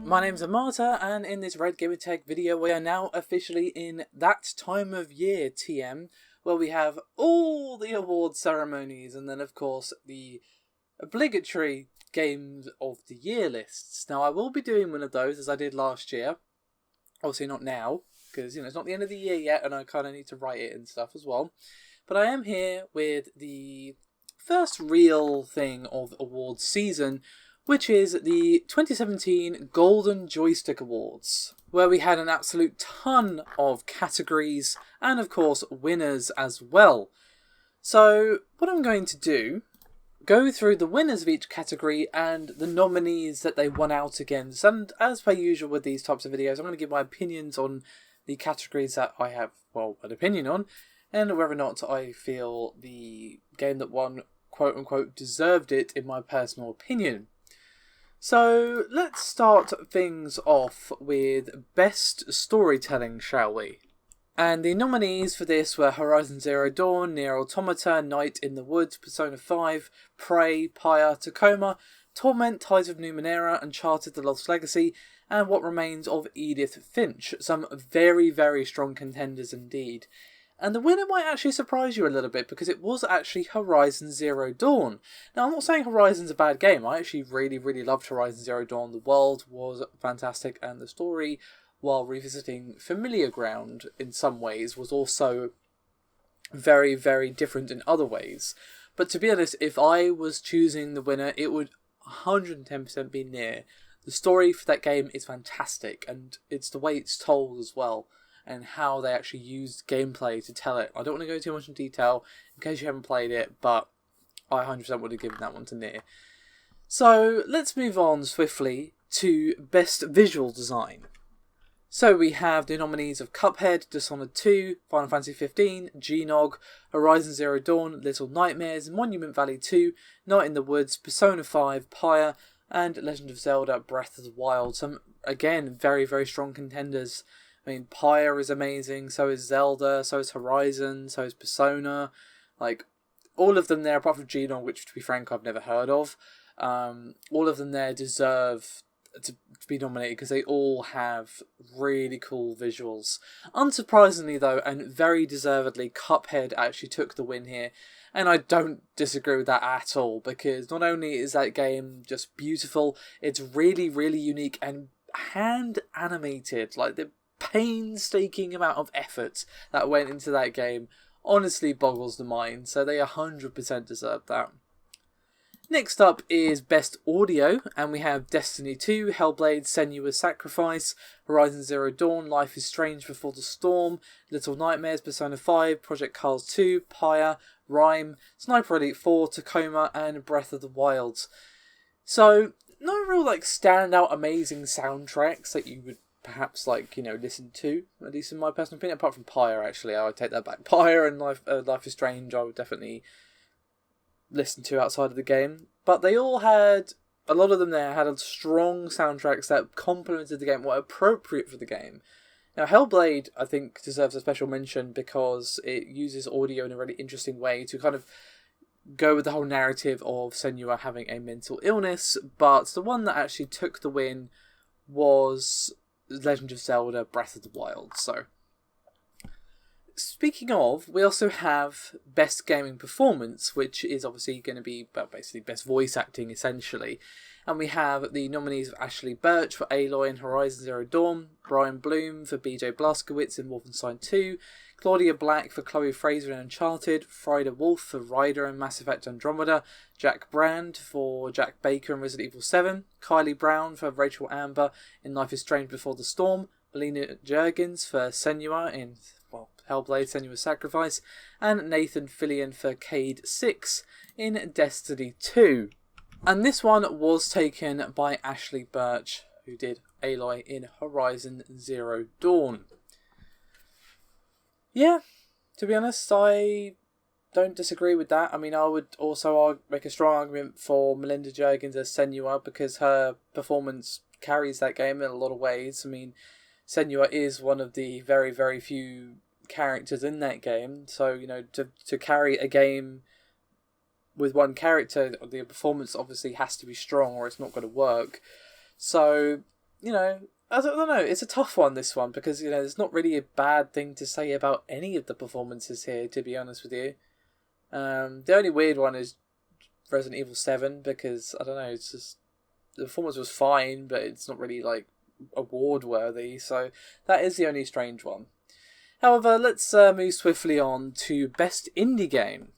My name's Amata, and in this Red Gamer Tech video we are now officially in that time of year, TM, where we have all the award ceremonies and then of course the obligatory Games of the Year lists. Now I will be doing one of those as I did last year, obviously not now, because it's not the end of the year yet and I kind of need to write it and stuff as well. But I am here with the first real thing of awards season, which is the 2017 Golden Joystick Awards, where we had an absolute ton of categories and of course winners as well. So what I'm going to do, go through the winners of each category and the nominees that they won out against, and as per usual with these types of videos I'm going to give my opinions on the categories that I have, well, an opinion on, and whether or not I feel the game that won quote unquote deserved it in my personal opinion. So let's start things off with Best Storytelling, shall we? And the nominees for this were Horizon Zero Dawn, Nier Automata, Night in the Woods, Persona 5, Prey, Pyre, Tacoma, Torment, Tides of Numenera, Uncharted The Lost Legacy, and What Remains of Edith Finch. Some very, very strong contenders indeed. And the winner might actually surprise you a little bit because it was actually Horizon Zero Dawn. Now, I'm not saying Horizon's a bad game. I actually really, really loved Horizon Zero Dawn. The world was fantastic and the story, while revisiting familiar ground in some ways, was also very, very different in other ways. But to be honest, if I was choosing the winner, it would 110% be Nier. The story for that game is fantastic and it's the way it's told as well, and how they actually used gameplay to tell it. I don't want to go too much in detail in case you haven't played it, but I 100% would have given that one to Nier. So let's move on swiftly to Best Visual Design. So we have the nominees of Cuphead, Dishonored 2, Final Fantasy 15, G-Nog, Horizon Zero Dawn, Little Nightmares, Monument Valley 2, Night in the Woods, Persona 5, Pyre, and Legend of Zelda Breath of the Wild. Some, again, very, very strong contenders. I mean, Pyre is amazing, so is Zelda, so is Horizon, so is Persona. Like, all of them there, apart from G-Nog, which, to be frank, I've never heard of. All of them there deserve to be nominated because they all have really cool visuals. Unsurprisingly, though, and very deservedly, Cuphead actually took the win here. And I don't disagree with that at all, because not only is that game just beautiful, it's really, really unique and hand animated. Like, the painstaking amount of effort that went into that game honestly boggles the mind, so they 100% deserve that. Next up is Best Audio, and we have Destiny 2, Hellblade, Senua's Sacrifice, Horizon Zero Dawn, Life is Strange Before the Storm, Little Nightmares, Persona 5, Project Cars 2, Pyre, Rime, Sniper Elite 4, Tacoma, and Breath of the Wild. So, no real standout amazing soundtracks that you would perhaps listen to, at least in my personal opinion, apart from Pyre. Actually, I would take that back. Pyre and Life is Strange I would definitely listen to outside of the game, but they all had, a lot of them there had strong soundtracks that complemented the game, were appropriate for the game. Now Hellblade I think deserves a special mention because it uses audio in a really interesting way to kind of go with the whole narrative of Senua having a mental illness, but the one that actually took the win was Legend of Zelda Breath of the Wild. So, speaking of, we also have Best Gaming Performance, which is obviously going to be basically Best Voice Acting, essentially. And we have the nominees of Ashley Birch for Aloy in Horizon Zero Dawn, Brian Bloom for BJ Blazkowicz in Wolfenstein 2, Claudia Black for Chloe Fraser in Uncharted, Frida Wolf for Ryder in Mass Effect Andromeda, Jack Brand for Jack Baker in Resident Evil 7, Kylie Brown for Rachel Amber in Life is Strange Before the Storm, Melina Juergens for Senua in Hellblade, Senua's Sacrifice, and Nathan Fillion for Cade 6 in Destiny 2. And this one was taken by Ashley Birch, who did Aloy in Horizon Zero Dawn. Yeah, to be honest, I don't disagree with that. I mean, I would also make a strong argument for Melinda Juergens as Senua because her performance carries that game in a lot of ways. I mean, Senua is one of the very, very few characters in that game, so to carry a game with one character, the performance obviously has to be strong or it's not going to work. So you know, I don't know, it's a tough one, this one, because, you know, there's not really a bad thing to say about any of the performances here, to be honest with you. The only weird one is Resident Evil 7, because, I don't know, it's just, the performance was fine, but it's not really, like, award-worthy, so that is the only strange one. However, let's move swiftly on to Best Indie Game.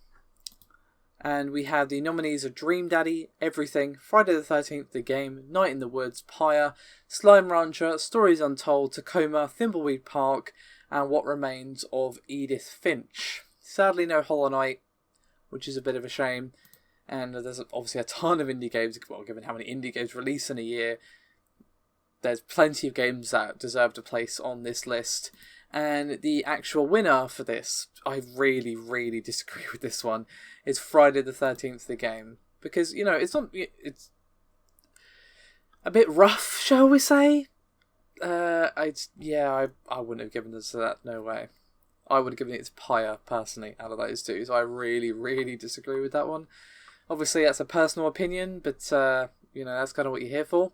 And we have the nominees of Dream Daddy, Everything, Friday the 13th, The Game, Night in the Woods, Pyre, Slime Rancher, Stories Untold, Tacoma, Thimbleweed Park, and What Remains of Edith Finch. Sadly, no Hollow Knight, which is a bit of a shame. And there's obviously a ton of indie games. Well, given how many indie games release in a year, there's plenty of games that deserve a place on this list. And the actual winner for this, I really, really disagree with this one, is Friday the 13th, The Game. Because, you know, it's a bit rough, shall we say? I wouldn't have given this to that, no way. I would have given it to Pyre, personally, out of those two. So I really, really disagree with that one. Obviously, that's a personal opinion, but, you know, that's kind of what you're here for.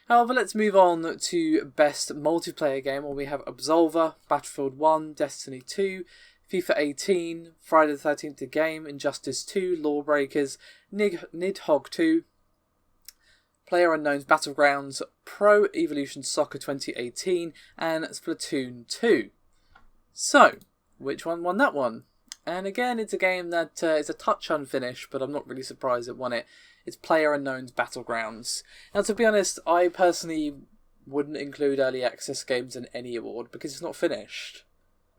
However, let's move on to Best Multiplayer Game, where we have Absolver, Battlefield 1, Destiny 2, FIFA 18, Friday the 13th The Game, Injustice 2, Lawbreakers, Nidhogg 2, PlayerUnknown's Battlegrounds, Pro Evolution Soccer 2018, and Splatoon 2. So, which one won that one? And again, it's a game that is a touch unfinished, but I'm not really surprised it won it. It's PlayerUnknown's Battlegrounds. Now, to be honest, I personally wouldn't include early access games in any award because it's not finished.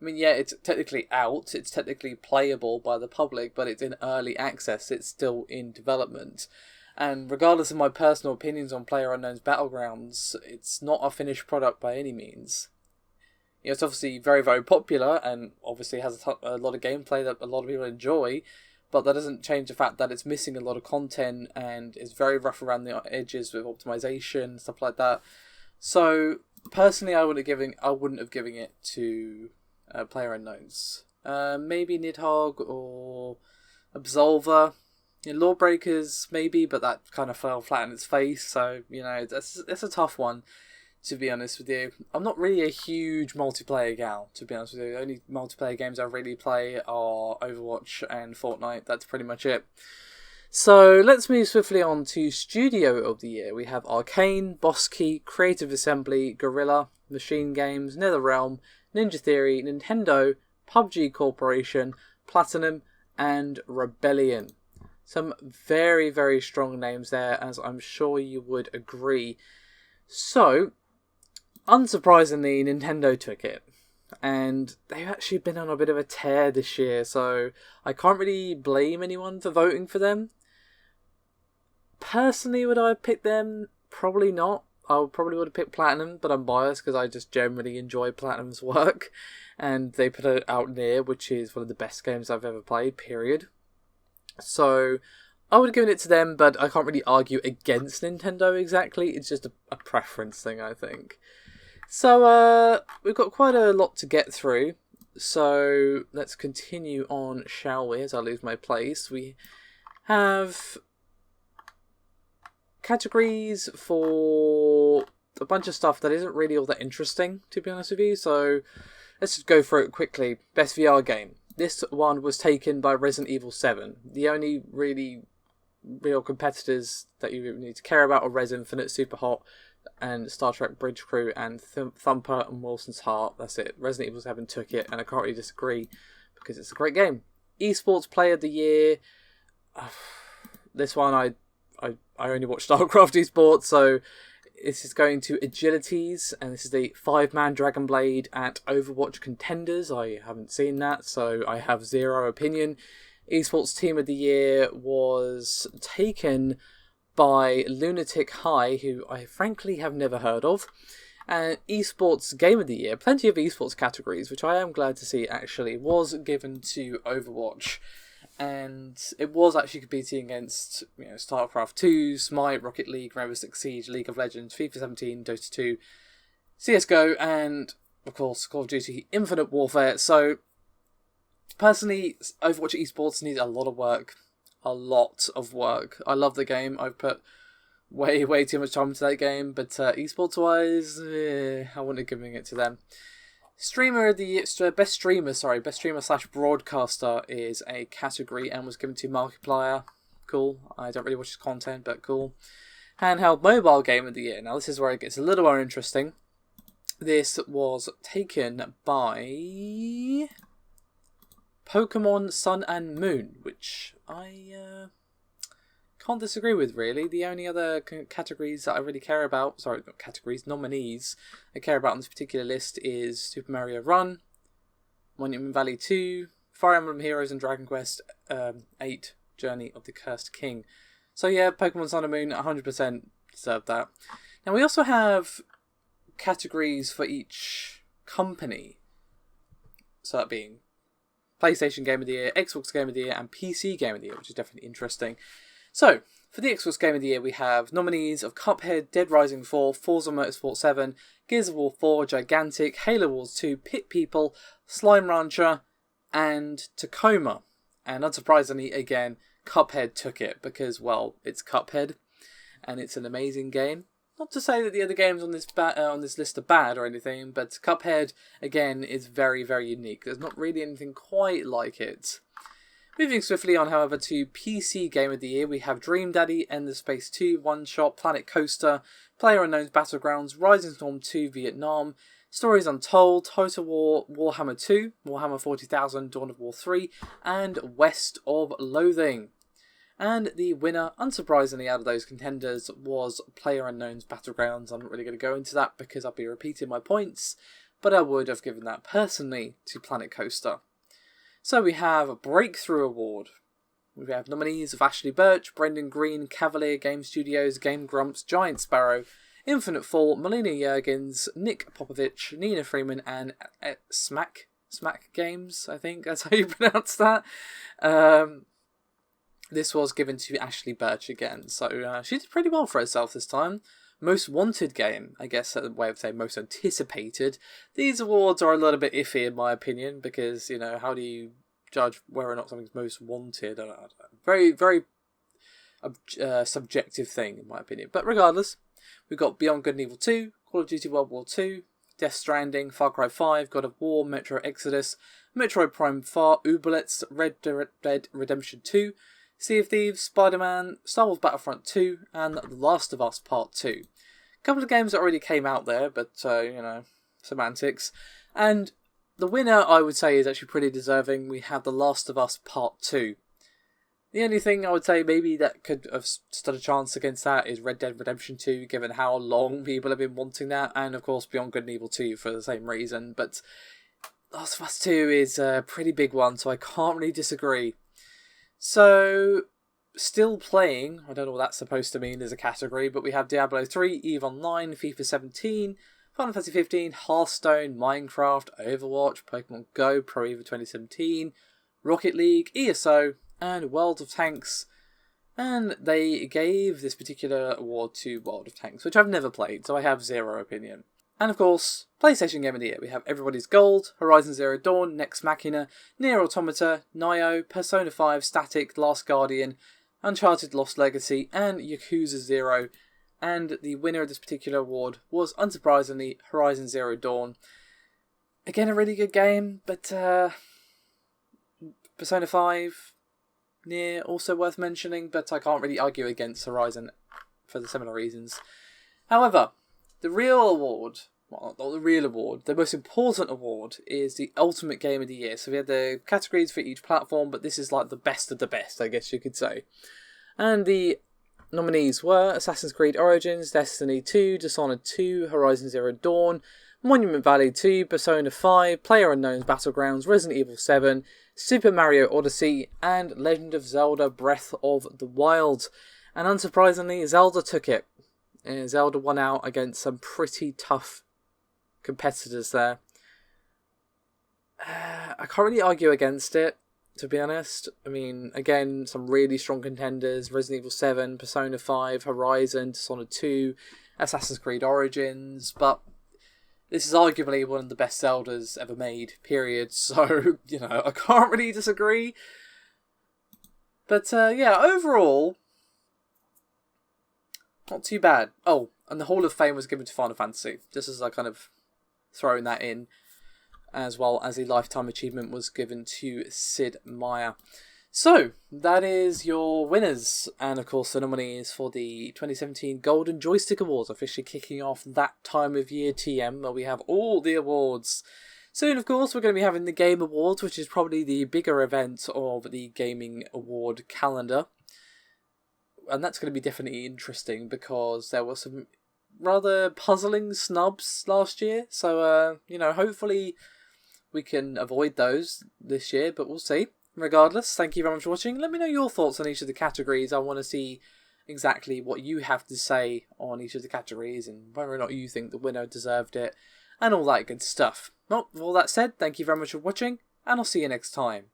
I mean, yeah, it's technically out, it's technically playable by the public, but it's in early access, it's still in development. And regardless of my personal opinions on PlayerUnknown's Battlegrounds, it's not a finished product by any means. You know, it's obviously very, very popular and obviously has a lot of gameplay that a lot of people enjoy, but that doesn't change the fact that it's missing a lot of content and is very rough around the edges with optimization, stuff like that. So, personally, I wouldn't have given it to PlayerUnknown's. Maybe Nidhogg or Absolver. You know, Lawbreakers, maybe, but that kind of fell flat on its face, so, you know, that's a tough one, to be honest with you. I'm not really a huge multiplayer gal, to be honest with you. The only multiplayer games I really play are Overwatch and Fortnite. That's pretty much it. So let's move swiftly on to Studio of the Year. We have Arcane, Boss Key, Creative Assembly, Guerrilla, Machine Games, NetherRealm, Ninja Theory, Nintendo, PUBG Corporation, Platinum, and Rebellion. Some very, very strong names there, as I'm sure you would agree. So, unsurprisingly, Nintendo took it. And they've actually been on a bit of a tear this year, so I can't really blame anyone for voting for them. Personally, would I have picked them? Probably not. I probably would have picked Platinum, but I'm biased because I just generally enjoy Platinum's work. And they put it out Nier, which is one of the best games I've ever played, period. So, I would have given it to them, but I can't really argue against Nintendo exactly. It's just a preference thing, I think. So, we've got quite a lot to get through. So, let's continue on, shall we, as I lose my place. We have categories for a bunch of stuff that isn't really all that interesting, to be honest with you. So, let's just go through it quickly. Best VR game. This one was taken by Resident Evil 7. The only really real competitors that you need to care about are Res Infinite, Superhot, and Star Trek Bridge Crew, and Thumper and Wilson's Heart. That's it. Resident Evil 7 took it, and I can't really disagree because it's a great game. Esports Player of the Year. This one, I only watch StarCraft Esports, so this is going to Agilities, and this is the 5-man Dragon Blade at Overwatch Contenders. I haven't seen that, so I have zero opinion. Esports Team of the Year was taken by Lunatic High, who I frankly have never heard of. And Esports Game of the Year, plenty of esports categories, which I am glad to see actually, was given to Overwatch. And it was actually competing against, you know, StarCraft 2, Smite, Rocket League, Rainbow Six Siege, League of Legends, FIFA 17, Dota 2, CSGO, and, of course, Call of Duty Infinite Warfare. So, personally, Overwatch Esports needs a lot of work. A lot of work. I love the game. I've put way too much time to that game, but esports wise, I wouldn't have given it to them. Streamer of the best streamer / broadcaster is a category and was given to Markiplier. Cool. I don't really watch his content, but cool. Handheld mobile game of the year. Now this is where it gets a little more interesting. This was taken by Pokemon Sun and Moon, which I can't disagree with, really. The only other categories that I really care about, nominees I care about on this particular list is Super Mario Run, Monument Valley 2, Fire Emblem Heroes and Dragon Quest 8, Journey of the Cursed King. So yeah, Pokemon Sun and Moon 100% deserved that. Now we also have categories for each company. So that being PlayStation Game of the Year, Xbox Game of the Year, and PC Game of the Year, which is definitely interesting. So, for the Xbox Game of the Year, we have nominees of Cuphead, Dead Rising 4, Forza Motorsport 7, Gears of War 4, Gigantic, Halo Wars 2, Pit People, Slime Rancher, and Tacoma. And unsurprisingly, again, Cuphead took it because, well, it's Cuphead, and it's an amazing game. Not to say that the other games on this list are bad or anything, but Cuphead, again, is very, very unique. There's not really anything quite like it. Moving swiftly on, however, to PC Game of the Year, we have Dream Daddy, End of Space 2, One Shot, Planet Coaster, PlayerUnknown's Battlegrounds, Rising Storm 2 Vietnam, Stories Untold, Total War, Warhammer 2, Warhammer 40,000, Dawn of War 3, and West of Loathing. And the winner, unsurprisingly, out of those contenders was PlayerUnknown's Battlegrounds. I'm not really going to go into that because I'll be repeating my points, but I would have given that personally to Planet Coaster. So we have a Breakthrough Award. We have nominees of Ashley Birch, Brendan Green, Cavalier Game Studios, Game Grumps, Giant Sparrow, Infinite Fall, Melina Juergens, Nick Popovich, Nina Freeman, and Smack Games, I think that's how you pronounce that. This was given to Ashley Birch again, so she did pretty well for herself this time. Most wanted game, I guess that's a way of saying most anticipated. These awards are a little bit iffy in my opinion because, you know, how do you judge whether or not something's most wanted? I don't know. Very, very subjective thing in my opinion. But regardless, we've got Beyond Good and Evil 2, Call of Duty World War 2, Death Stranding, Far Cry 5, God of War, Metro Exodus, Metroid Prime 4, Uberlets, Red Dead Redemption 2, Sea of Thieves, Spider-Man, Star Wars Battlefront 2, and The Last of Us Part 2. A couple of games that already came out there, but, you know, semantics. And the winner, I would say, is actually pretty deserving. We have The Last of Us Part 2. The only thing I would say maybe that could have stood a chance against that is Red Dead Redemption 2, given how long people have been wanting that, and of course Beyond Good and Evil 2 for the same reason. But Last of Us 2 is a pretty big one, so I can't really disagree. So, still playing, I don't know what that's supposed to mean as a category, but we have Diablo 3, EVE Online, FIFA 17, Final Fantasy 15, Hearthstone, Minecraft, Overwatch, Pokemon Go, Pro Evo 2017, Rocket League, ESO, and World of Tanks. And they gave this particular award to World of Tanks, which I've never played, so I have zero opinion. And of course, PlayStation Game of the Year. We have Everybody's Gold, Horizon Zero Dawn, Nex Machina, Nier Automata, Nioh, Persona 5, Static, Last Guardian, Uncharted Lost Legacy, and Yakuza 0. And the winner of this particular award was, unsurprisingly, Horizon Zero Dawn. Again, a really good game, but Persona 5, Nier, also worth mentioning, but I can't really argue against Horizon for the similar reasons. However, the real award, well, not the real award, the most important award is the Ultimate Game of the Year. So we had the categories for each platform, but this is like the best of the best, I guess you could say. And the nominees were Assassin's Creed Origins, Destiny 2, Dishonored 2, Horizon Zero Dawn, Monument Valley 2, Persona 5, PlayerUnknown's Battlegrounds, Resident Evil 7, Super Mario Odyssey, and Legend of Zelda Breath of the Wild. And unsurprisingly, Zelda took it. Zelda won out against some pretty tough competitors there. I can't really argue against it, to be honest. I mean, again, some really strong contenders. Resident Evil 7, Persona 5, Horizon, Dishonored 2, Assassin's Creed Origins. But this is arguably one of the best Zeldas ever made, period. So, you know, I can't really disagree. But, yeah, overall, Not too bad. Oh, and the Hall of Fame was given to Final Fantasy. Just as I kind of throwing that in, as well as a Lifetime Achievement was given to Sid Meier. So, that is your winners, and of course the nominees for the 2017 Golden Joystick Awards, officially kicking off that time of year TM, where we have all the awards. Soon, of course, we're going to be having the Game Awards, which is probably the bigger event of the gaming award calendar. And that's going to be definitely interesting, because there were some rather puzzling snubs last year. So, hopefully we can avoid those this year, but we'll see. Regardless, thank you very much for watching. Let me know your thoughts on each of the categories. I want to see exactly what you have to say on each of the categories and whether or not you think the winner deserved it and all that good stuff. Well, with all that said, thank you very much for watching, and I'll see you next time.